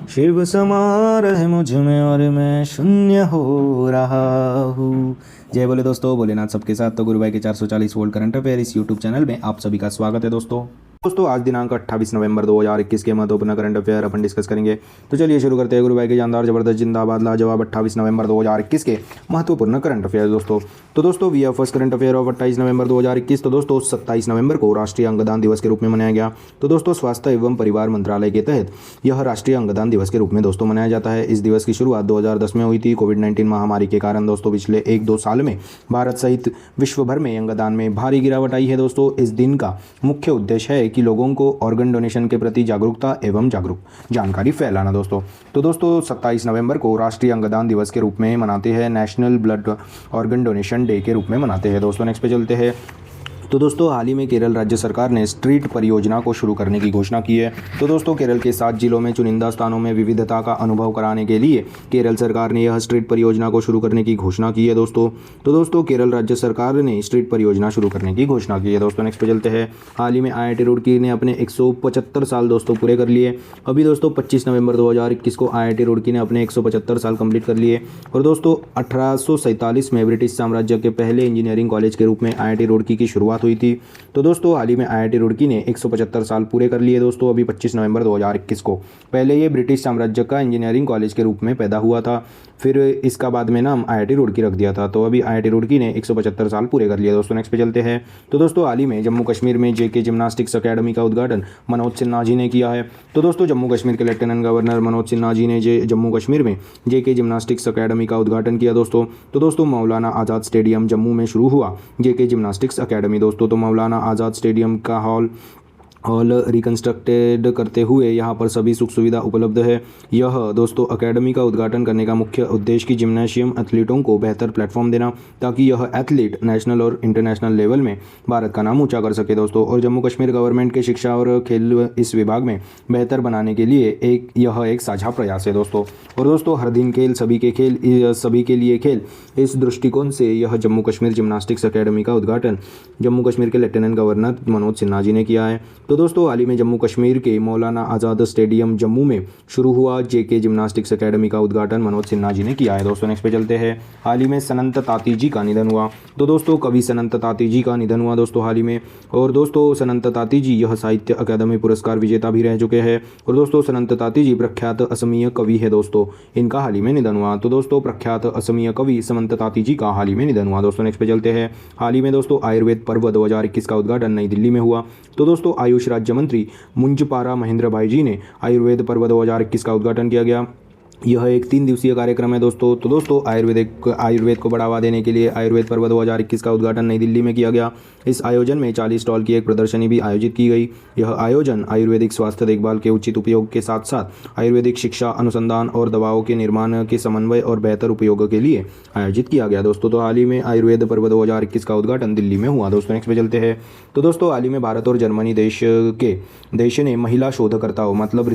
शिव समा रहे मुझ में और मैं शून्य हो रहा हूँ। जय बोले दोस्तों, भोलेनाथ सबके साथ। तो गुरु भाई के 440 वोल्ट करंट अफेयर इस यूट्यूब चैनल में आप सभी का स्वागत है दोस्तों आज दिनांक 28 नवंबर 2021 के महत्वपूर्ण करंट अफेयर अपन डिस्कस करेंगे। तो चलिए शुरू करते हैं गुरु भाई के जानदार जबरदस्त जिंदाबाद लाजवाब 28 नवंबर 2021 के महत्वपूर्ण करंट अफेयर दोस्तों तो we first current affair of 28 November 2021। तो दोस्तों 27 नवंबर को राष्ट्रीय अंगदान दिवस के रूप में मनाया गया। तो दोस्तों स्वास्थ्य एवं परिवार मंत्रालय के तहत यह राष्ट्रीय अंगदान दिवस के रूप में दोस्तों मनाया जाता है। इस दिवस की शुरुआत 2010 में हुई थी। कोविड-19 महामारी के कारण दोस्तों पिछले 1-2 साल में भारत सहित विश्व भर में अंगदान में भारी गिरावट आई है। दोस्तों इस दिन का मुख्य उद्देश्य है कि लोगों को ऑर्गन डोनेशन के प्रति जागरूकता एवं जानकारी फैलाना दोस्तों। तो दोस्तों 27 नवंबर को राष्ट्रीय अंगदान दिवस के रूप में मनाते हैं, national blood organ donation day के रूप में मनाते हैं दोस्तों। नेक्स्ट पे चलते हैं। तो दोस्तों हाल ही में केरल राज्य सरकार ने स्ट्रीट परियोजना को शुरू करने की घोषणा की है। तो दोस्तों केरल के 7 जिलों में चुनिंदा स्थानों में विविधता का अनुभव कराने के लिए केरल सरकार ने यह स्ट्रीट परियोजना को शुरू करने की घोषणा की है दोस्तों। तो दोस्तों केरल राज्य सरकार ने स्ट्रीट परियोजना शुरू करने की घोषणा की है दोस्तों। नेक्स्ट पे चलते हैं। हाल ही में IIT रुड़की ने अपने 175 साल दोस्तों पूरे कर लिए। अभी दोस्तों 25 नवंबर 2021 को IIT रुड़की ने अपने 175 साल कंप्लीट कर लिए। और दोस्तों 1847 में ब्रिटिश साम्राज्य के पहले इंजीनियरिंग कॉलेज के रूप में IIT रुड़की की शुरुआत हुई थी। तो दोस्तों हाल ही में IIT रुड़की ने 175 साल पूरे कर लिए दोस्तों अभी 25 नवंबर 2021 को। पहले ये ब्रिटिश साम्राज्य का इंजीनियरिंग कॉलेज के रूप में पैदा हुआ था, फिर इसका बाद में नाम IIT रुड़की रख दिया था। तो अभी IIT रुड़की ने 175 साल पूरे कर लिए दोस्तों। नेक्स्ट पे चलते हैं। तो दोस्तों हाल ही में जम्मू कश्मीर में JK जिम्नास्टिक्स अकेडमी का उद्घाटन मनोज सिन्हा जी ने किया है। तो दोस्तों जम्मू कश्मीर के लेफ्टिनेंट गवर्नर मनोज सिन्हा जी ने जम्मू कश्मीर में JK जिम्नास्टिक्स अकेडमी का उद्घाटन किया दोस्तों। तो दोस्तों मौलाना आज़ाद स्टेडियम जम्मू में शुरू हुआ JK जिम्नास्टिक्स अकेडमी दोस्तों। तो मौलाना आज़ाद स्टेडियम का हॉल रिकंस्ट्रक्टेड करते हुए यहाँ पर सभी सुख सुविधा उपलब्ध है। यह दोस्तों अकेडमी का उद्घाटन करने का मुख्य उद्देश्य की जिम्नाशियम एथलीटों को बेहतर प्लेटफॉर्म देना, ताकि यह एथलीट नेशनल और इंटरनेशनल लेवल में भारत का नाम ऊंचा कर सके दोस्तों। और जम्मू कश्मीर गवर्नमेंट के शिक्षा और खेल इस विभाग में बेहतर बनाने के लिए यह एक साझा प्रयास है दोस्तों। और दोस्तों हर दिन खेल सभी के लिए खेल, इस दृष्टिकोण से यह जम्मू कश्मीर जिम्नास्टिक्स अकेडमी का उद्घाटन जम्मू कश्मीर के लेफ्टिनेंट गवर्नर मनोज सिन्हा जी ने किया है। तो दोस्तों हाल ही में जम्मू कश्मीर के मौलाना आज़ाद स्टेडियम जम्मू में शुरू हुआ JK जिम्नास्टिक्स अकेडमी का उद्घाटन मनोज सिन्हा जी ने किया है दोस्तों। नेक्स्ट पे चलते हैं। हाल ही में सनंत ताती जी का निधन हुआ। तो दोस्तों कवि सनंत ताती जी का निधन हुआ दोस्तों हाल ही में। और दोस्तों सनंत ताती जी यह साहित्य अकादमी पुरस्कार विजेता भी रह चुके हैं। और दोस्तों सनंत ताती जी प्रख्यात असमीय कवि है दोस्तों, इनका हाल ही में निधन हुआ। तो दोस्तों प्रख्यात असमीय कवि समंत ताती जी का हाल ही में निधन हुआ दोस्तों। नेक्स्ट पे चलते हैं। हाल ही में दोस्तों आयुर्वेद पर्व 2021 का उद्घाटन नई दिल्ली में हुआ। तो दोस्तों आयुष राज्य मंत्री मुंजपारा महेंद्र भाई जी ने आयुर्वेद पर्व 2021 का उद्घाटन किया गया। यह एक 3 दिवसीय कार्यक्रम है दोस्तों। तो दोस्तों आयुर्वेद को बढ़ावा देने के लिए आयुर्वेद पर्व 2021 का उद्घाटन नई दिल्ली में किया गया। इस आयोजन में 40 स्टॉल की एक प्रदर्शनी भी आयोजित की गई। यह आयोजन आयुर्वेदिक स्वास्थ्य देखभाल के उचित उपयोग के साथ साथ आयुर्वेदिक शिक्षा, अनुसंधान और दवाओं के निर्माण के समन्वय और बेहतर उपयोग के लिए आयोजित किया गया दोस्तों। तो हाल ही में आयुर्वेद पर्व 2021 का उद्घाटन दिल्ली में हुआ दोस्तों। नेक्स्ट पे चलते हैं। तो दोस्तों हाल ही में भारत और जर्मनी देश ने महिला शोधकर्ताओं मतलब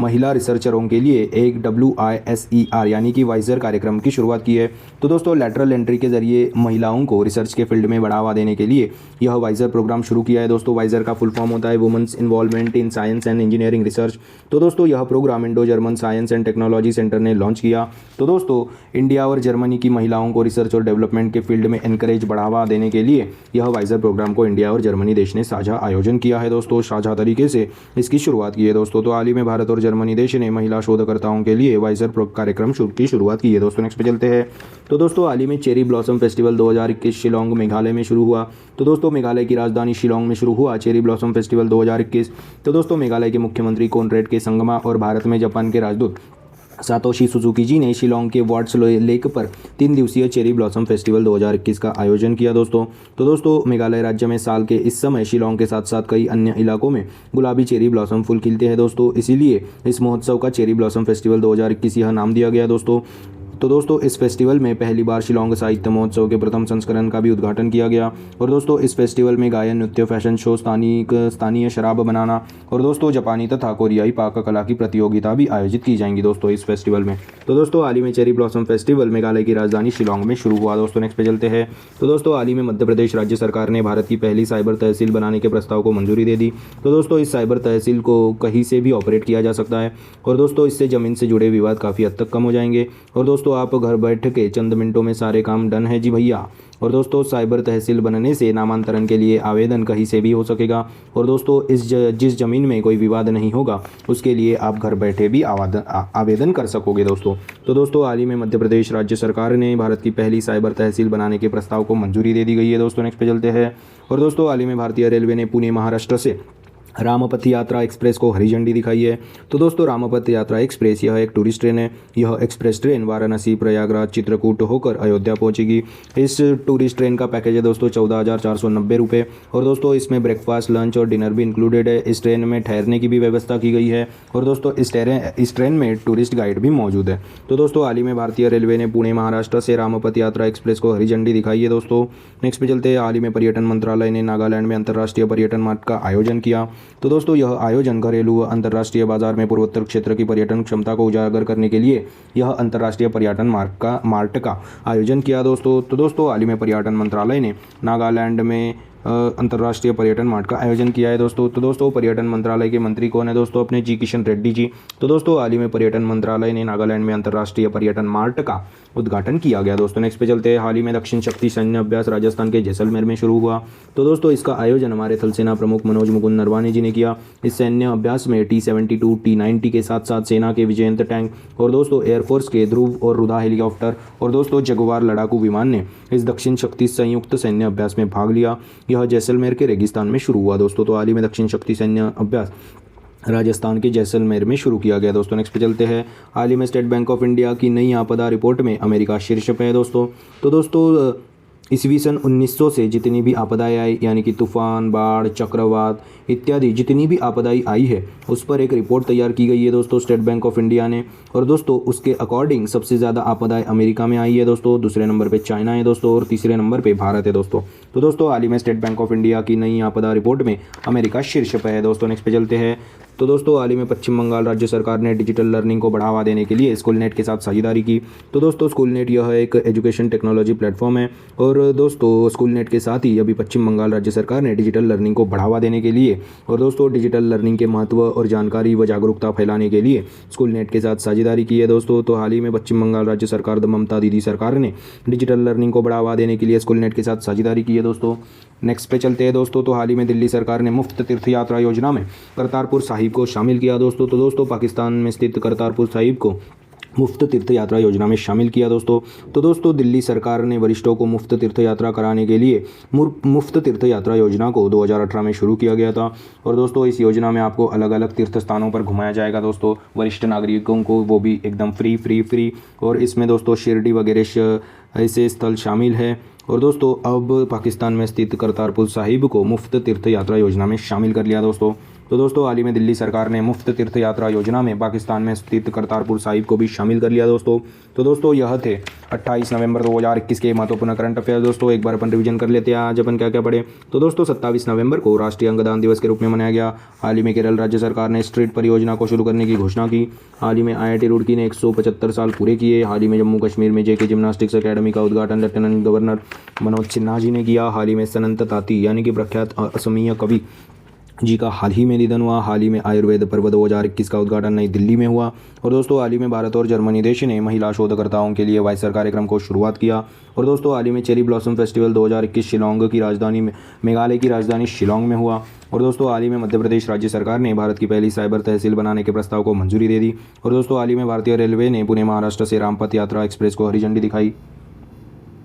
महिला रिसर्चरों के लिए एक WISER यानी कि वाइजर कार्यक्रम की शुरुआत की है। तो दोस्तों लैटरल एंट्री के जरिए महिलाओं को रिसर्च के फील्ड में बढ़ावा देने के लिए यह वाइजर प्रोग्राम शुरू किया है दोस्तों। वाइजर का फुल फॉर्म होता है women's involvement in science and engineering research. तो दोस्तों यह program Indo German science and technology centre ने लॉन्च किया। तो दोस्तों इंडिया और जर्मनी की महिलाओं को रिसर्च और डेवलपमेंट के फील्ड में एनकरेज बढ़ावा देने के लिए यह वाइजर प्रोग्राम को इंडिया और जर्मनी देश ने साझा आयोजन किया है दोस्तों, साझा तरीके से इसकी शुरुआत की है दोस्तों। तो हाल ही में भारत और जर्मनी देश ने महिला शोधकर्ताओं के लिए वाइजर कार्यक्रम की शुरुआत की है दोस्तों। नेक्स्ट पे चलते हैं। तो दोस्तों हाल ही में cherry blossom festival 2021 Shillong Meghalaya में शुरू हुआ। तो दोस्तों मेघालय की राजधानी शिलोंग में शुरू हुआ चेरी ब्लॉसम फेस्टिवल 2021। तो दोस्तों मेघालय के मुख्यमंत्री कोनरेड के संगमा और भारत में जापान के राजदूत सातोशी सुजुकी जी ने शिलोंग के वाट्स लेक पर 3 दिवसीय चेरी ब्लॉसम फेस्टिवल 2021 का आयोजन किया दोस्तों। तो दोस्तों मेघालय राज्य में साल के इस समय शिलोंग के साथ साथ कई अन्य इलाकों में गुलाबी चेरी ब्लॉसम फूल खिलते हैं दोस्तों, इसीलिए इस महोत्सव का चेरी ब्लॉसम फेस्टिवल 2021 यह नाम दिया गया दोस्तों। तो दोस्तों इस फेस्टिवल में पहली बार शिलोंग साहित्य महोत्सव के प्रथम संस्करण का भी उद्घाटन किया गया। और दोस्तों इस फेस्टिवल में गायन, नृत्य, फैशन शो, स्थानीय शराब बनाना और दोस्तों जापानी तथा कोरियाई पाक कला की प्रतियोगिता भी आयोजित की जाएंगी दोस्तों इस फेस्टिवल में। तो दोस्तों हाल ही में चेरी ब्लॉसम फेस्टिवल मेघालय की राजधानी शिलोंग में शुरू हुआ दोस्तों। नेक्स्ट पे चलते हैं। तो दोस्तों हाल ही में मध्य प्रदेश राज्य सरकार ने भारत की पहली साइबर तहसील बनाने के प्रस्ताव को मंजूरी दे दी। तो दोस्तों इस साइबर तहसील को कहीं से भी ऑपरेट किया जा सकता है और दोस्तों इससे ज़मीन से जुड़े विवाद काफ़ी हद तक कम हो जाएंगे और दोस्तों आप घर बैठ के चंद मिनटों में सारे काम डन है जी भैया। और दोस्तों साइबर तहसील बनने से नामांतरण के लिए आवेदन कहीं से भी हो सकेगा और दोस्तों जिस ज़मीन में कोई विवाद नहीं होगा उसके लिए आप घर बैठे भी आवेदन कर सकोगे दोस्तों। तो दोस्तों हाल ही में मध्य प्रदेश राज्य सरकार ने भारत की पहली साइबर तहसील बनाने के प्रस्ताव को मंजूरी दे दी गई है दोस्तों। नेक्स्ट पे चलते हैं। और दोस्तों हाल ही में भारतीय रेलवे ने पुणे महाराष्ट्र से रामपथ यात्रा एक्सप्रेस को हरी झंडी दिखाई है। तो दोस्तों रामपथ यात्रा एक्सप्रेस यह एक टूरिस्ट ट्रेन है। यह एक्सप्रेस ट्रेन वाराणसी, प्रयागराज, चित्रकूट होकर अयोध्या पहुंचेगी। इस टूरिस्ट ट्रेन का पैकेज है दोस्तों 14,490 रुपये और दोस्तों इसमें ब्रेकफास्ट, लंच और डिनर भी इंक्लूडेड है। इस ट्रेन में ठहरने की भी व्यवस्था की गई है और दोस्तों इस ट्रेन में टूरिस्ट गाइड भी मौजूद है। तो दोस्तों हाल ही में भारतीय रेलवे ने पुणे महाराष्ट्र से रामपथ यात्रा एक्सप्रेस को हरी झंडी दिखाई है दोस्तों। नेक्स्ट पे चलते हैं। हाल ही में पर्यटन मंत्रालय ने नागालैंड में अंतर्राष्ट्रीय पर्यटन मार्ट का आयोजन किया। तो दोस्तों यह आयोजन घरेलू व अंतर्राष्ट्रीय बाजार में पूर्वोत्तर क्षेत्र की पर्यटन क्षमता को उजागर करने के लिए यह अंतर्राष्ट्रीय पर्यटन मार्ट का आयोजन किया दोस्तों। तो दोस्तों हाल ही में पर्यटन मंत्रालय ने नागालैंड में अंतर्राष्ट्रीय पर्यटन मार्ट का आयोजन किया है दोस्तों। तो दोस्तों पर्यटन मंत्रालय के मंत्री कौन है दोस्तों? अपने जी किशन रेड्डी जी। तो दोस्तों हाल ही में पर्यटन मंत्रालय ने नागालैंड में अंतर्राष्ट्रीय पर्यटन मार्ट का उद्घाटन किया गया दोस्तों। नेक्स्ट पे चलते हैं। हाल ही में दक्षिण शक्ति सैन्य अभ्यास राजस्थान के जैसलमेर में शुरू हुआ। तो दोस्तों इसका आयोजन हमारे थल सेना प्रमुख मनोज मुकुंद नरवाने जी ने किया। इस सैन्य अभ्यास में T-72, T-90 के साथ साथ सेना के विजयंत टैंक और दोस्तों एयरफोर्स के ध्रुव और रुदा हेलीकॉप्टर और दोस्तों जगुआर लड़ाकू विमान ने इस दक्षिण शक्ति संयुक्त सैन्य अभ्यास में भाग लिया। यह जैसलमेर के रेगिस्तान में शुरू हुआ दोस्तों। तो हाल ही में दक्षिण शक्ति सैन्य अभ्यास राजस्थान के जैसलमेर में शुरू किया गया दोस्तों। नेक्स्ट पे चलते हैं। हाल ही में स्टेट बैंक ऑफ इंडिया की नई आपदा रिपोर्ट में अमेरिका शीर्ष पे है दोस्तों। तो दोस्तों ईस्वी सन 1900 से जितनी भी आपदाएं आई यानी कि तूफान, बाढ़, चक्रवात इत्यादि जितनी भी आपदाएं आई है उस पर एक रिपोर्ट तैयार की गई है दोस्तों स्टेट बैंक ऑफ इंडिया ने। और दोस्तों उसके अकॉर्डिंग सबसे ज़्यादा आपदाएं अमेरिका में आई है दोस्तों, दूसरे नंबर पे चाइना है दोस्तों और तीसरे नंबर पे भारत है दोस्तों। तो दोस्तों हाल ही में स्टेट बैंक ऑफ इंडिया की नई आपदा रिपोर्ट में अमेरिका शीर्ष पे है दोस्तों। नेक्स्ट पे चलते हैं। तो दोस्तों हाल ही में पश्चिम बंगाल राज्य सरकार ने डिजिटल लर्निंग को बढ़ावा देने के लिए स्कूल नेट के साथ साझेदारी की। तो दोस्तों स्कूल नेट यह एक एजुकेशन टेक्नोलॉजी प्लेटफॉर्म है और दोस्तों स्कूल नेट के साथ ही अभी पश्चिम बंगाल राज्य सरकार ने डिजिटल लर्निंग को बढ़ावा देने के लिए और दोस्तों डिजिटल लर्निंग के महत्व और जानकारी व जागरूकता फैलाने के लिए स्कूल नेट के साथ साझेदारी की है दोस्तों। तो हाल ही में पश्चिम बंगाल राज्य सरकार ममता दीदी सरकार ने डिजिटल लर्निंग को बढ़ावा देने के लिए स्कूल नेट के साथ साझेदारी की है दोस्तों। नेक्स्ट पे चलते हैं दोस्तों। तो हाल ही में दिल्ली सरकार ने मुफ्त तीर्थ यात्रा योजना में करतारपुर साहिब को शामिल किया दोस्तों। तो दोस्तों पाकिस्तान में स्थित करतारपुर साहिब को मुफ्त तीर्थ यात्रा योजना में शामिल किया दोस्तों। तो दोस्तों दिल्ली सरकार ने वरिष्ठों को मुफ्त तीर्थ यात्रा कराने के लिए मुफ्त तीर्थ यात्रा योजना को 2018 में शुरू किया गया था और दोस्तों इस योजना में आपको अलग अलग तीर्थ स्थानों पर घुमाया जाएगा दोस्तों वरिष्ठ नागरिकों को, वो भी एकदम फ्री और इसमें दोस्तों शिरडी वगैरह ऐसे स्थल शामिल है। और दोस्तों अब पाकिस्तान में स्थित करतारपुर साहिब को मुफ्त तीर्थ यात्रा योजना में शामिल कर लिया दोस्तों। तो दोस्तों हाल ही में दिल्ली सरकार ने मुफ्त तीर्थ यात्रा योजना में पाकिस्तान में स्थित करतारपुर साहिब को भी शामिल कर लिया दोस्तों। तो दोस्तों यह थे 28 नवंबर 2021 के महत्वपूर्ण करंट अफेयर दोस्तों। एक बार अपन रिवीजन कर लेते हैं आज अपन क्या क्या पढ़े। तो दोस्तों 27 नवंबर को राष्ट्रीय अंगदान दिवस के रूप में मनाया गया। हाल ही में केरल राज्य सरकार ने स्ट्रीट परियोजना को शुरू करने की घोषणा की। हाल ही में IIT रुड़की ने 175 साल पूरे किए। हाल ही में जम्मू कश्मीर में JK जिम्नास्टिक्स अकेडमी का उद्घाटन लेफ्टिनेंट गवर्नर मनोज सिन्हा जी ने किया। हाल ही में सनंत ताती यानी कि प्रख्यात असमीय कवि जी का हाल ही में निधन हुआ। हाल ही में आयुर्वेद पर्व 2021 का उद्घाटन नई दिल्ली में हुआ। और दोस्तों हाल ही में भारत और जर्मनी देश ने महिला शोधकर्ताओं के लिए वाइसर कार्यक्रम को शुरुआत किया। और दोस्तों हाल ही में चेरी ब्लॉसम फेस्टिवल 2021 शिलोंग की राजधानी में मेघालय की राजधानी शिलोंग में हुआ। और दोस्तों हाल ही में मध्य प्रदेश राज्य सरकार ने भारत की पहली साइबर तहसील बनाने के प्रस्ताव को मंजूरी दे दी। और दोस्तों हाल ही में भारतीय रेलवे ने पुणे महाराष्ट्र से रामपथ यात्रा एक्सप्रेस को हरी झंडी दिखाई।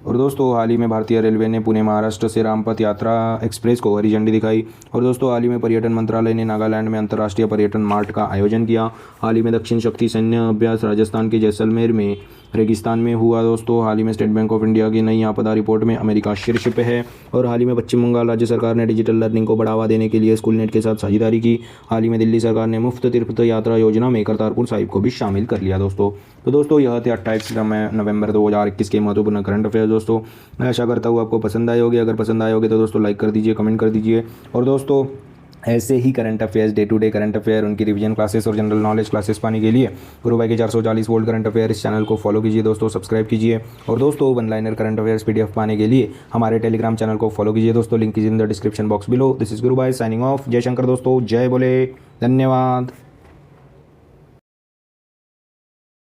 और दोस्तों हाल ही में भारतीय रेलवे ने पुणे महाराष्ट्र से रामपथ यात्रा एक्सप्रेस को हरी झंडी दिखाई। और दोस्तों हाल ही में पर्यटन मंत्रालय ने नागालैंड में अंतर्राष्ट्रीय पर्यटन मार्ट का आयोजन किया। हाल ही में दक्षिण शक्ति सैन्य अभ्यास राजस्थान के जैसलमेर में रेगिस्तान में हुआ दोस्तों। हाल ही में स्टेट बैंक ऑफ इंडिया की नई आपदा रिपोर्ट में अमेरिका शीर्ष पे है। और हाल ही में पश्चिम बंगाल राज्य सरकार ने डिजिटल लर्निंग को बढ़ावा देने के लिए स्कूल नेट के साथ साझेदारी की। हाल ही में दिल्ली सरकार ने मुफ्त तीर्थ यात्रा योजना में करतारपुर साहिब को भी शामिल कर लिया दोस्तों। तो दोस्तों यह थे 28 नवंबर 2021 के महत्वपूर्ण करंट अफेयर्स दोस्तों। मैं आशा करता हूँ आपको पसंद आए होंगे। अगर पसंद आए होंगे तो दोस्तों लाइक कर दीजिए, कमेंट कर दीजिए। और दोस्तों ऐसे ही current affairs, day to day current affair, उनकी रिवीजन क्लासेस और जनरल नॉलेज क्लासेस पाने के लिए गुरु भाई के 440 वोल्ट करंट अफेयर इस चैनल को फॉलो कीजिए दोस्तों, सब्सक्राइब कीजिए। और दोस्तों one liner current affairs PDF पाने के लिए हमारे टेलीग्राम चैनल को फॉलो कीजिए दोस्तों, link is in the description box below. This is गुरु भाई साइनिंग ऑफ। जय शंकर दोस्तों, जय बोले, धन्यवाद।